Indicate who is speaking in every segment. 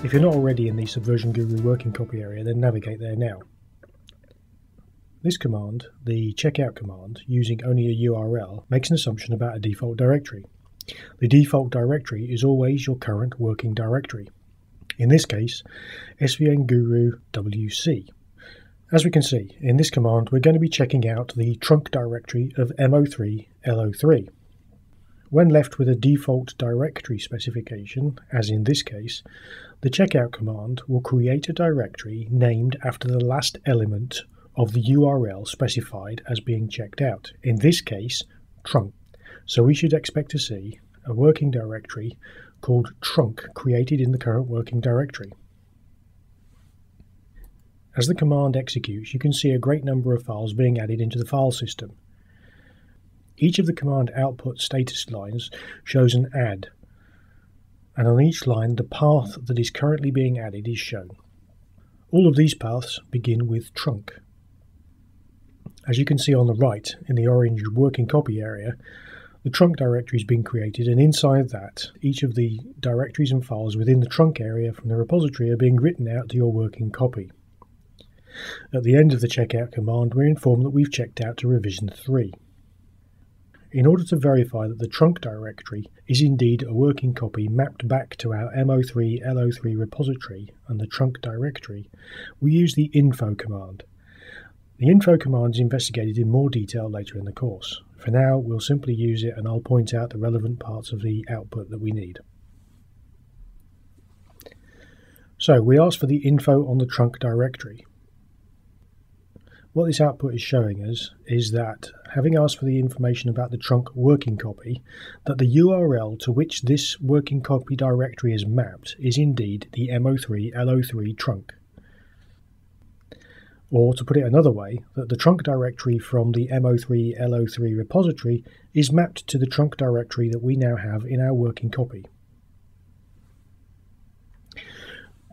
Speaker 1: If you're not already in the Subversion Guru working copy area, then navigate there now. This command, the checkout command, using only a URL, makes an assumption about a default directory. The default directory is always your current working directory. In this case, SVN Guru WC. As we can see, in this command we're going to be checking out the trunk directory of mo3 lo3. When left with a default directory specification, as in this case, the checkout command will create a directory named after the last element of the URL specified as being checked out, in this case, trunk. So we should expect to see a working directory called trunk created in the current working directory. As the command executes, you can see a great number of files being added into the file system. Each of the command output status lines shows an add, and on each line the path that is currently being added is shown. All of these paths begin with trunk. As you can see on the right, in the orange working copy area, the trunk directory has been created, and inside that, each of the directories and files within the trunk area from the repository are being written out to your working copy. At the end of the checkout command, we're informed that we've checked out to revision 3. In order to verify that the trunk directory is indeed a working copy mapped back to our mo3 lo3 repository and the trunk directory, we use the info command. The info command is investigated in more detail later in the course. For now, we'll simply use it and I'll point out the relevant parts of the output that we need. So we ask for the info on the trunk directory. What this output is showing us is that, having asked for the information about the trunk working copy, that the URL to which this working copy directory is mapped is indeed the mo3 lo3 trunk. Or, to put it another way, that the trunk directory from the mo3 lo3 repository is mapped to the trunk directory that we now have in our working copy.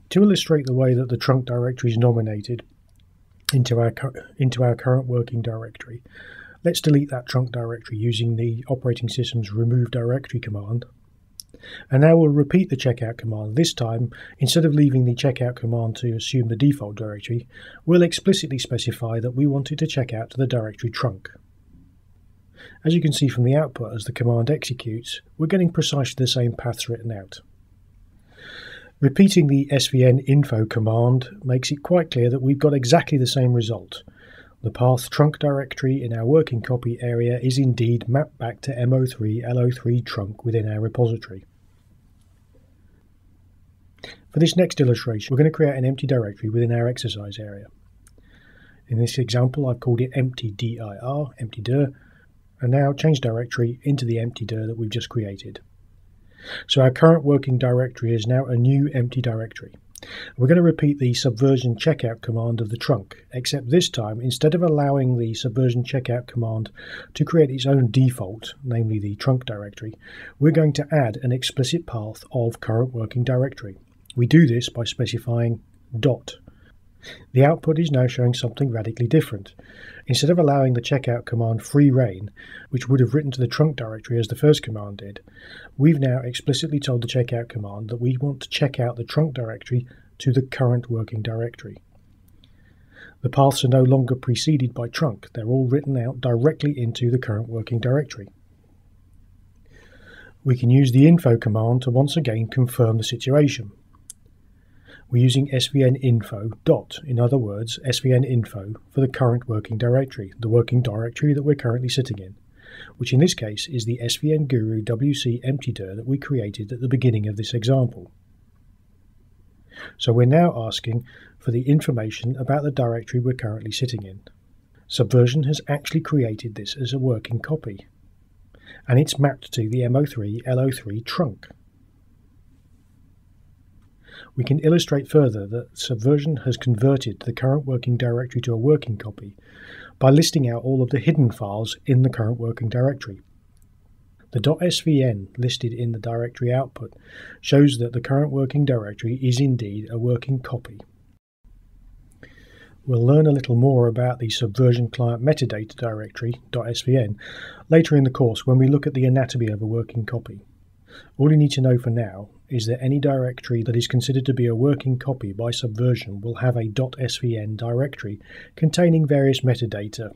Speaker 1: To illustrate the way that the trunk directory is nominated into our current working directory, let's delete that trunk directory using the operating system's remove directory command. And now we'll repeat the checkout command. This time, instead of leaving the checkout command to assume the default directory, we'll explicitly specify that we want it to check out to the directory trunk. As you can see from the output as the command executes, we're getting precisely the same paths written out. Repeating the svn info command makes it quite clear that we've got exactly the same result. The path trunk directory in our working copy area is indeed mapped back to mo3 lo3 trunk within our repository. For this next illustration, we're going to create an empty directory within our exercise area. In this example, I've called it empty dir, empty dir, and now change directory into the empty dir that we've just created. So our current working directory is now a new empty directory. We're going to repeat the subversion checkout command of the trunk, except this time, instead of allowing the subversion checkout command to create its own default, namely the trunk directory, we're going to add an explicit path of current working directory. We do this by specifying dot. The output is now showing something radically different. Instead of allowing the checkout command free rein, which would have written to the trunk directory as the first command did, we've now explicitly told the checkout command that we want to check out the trunk directory to the current working directory. The paths are no longer preceded by trunk, they're all written out directly into the current working directory. We can use the info command to once again confirm the situation. We're using svn info dot, in other words, svn info for the current working directory, the working directory that we're currently sitting in, which in this case is the SVN Guru WC empty dir that we created at the beginning of this example. So we're now asking for the information about the directory we're currently sitting in. Subversion has actually created this as a working copy, and it's mapped to the mo3 lo3 trunk. We can illustrate further that Subversion has converted the current working directory to a working copy by listing out all of the hidden files in the current working directory. The .svn listed in the directory output shows that the current working directory is indeed a working copy. We'll learn a little more about the Subversion client metadata directory .svn later in the course when we look at the anatomy of a working copy. All you need to know for now is that any directory that is considered to be a working copy by Subversion will have a .svn directory containing various metadata,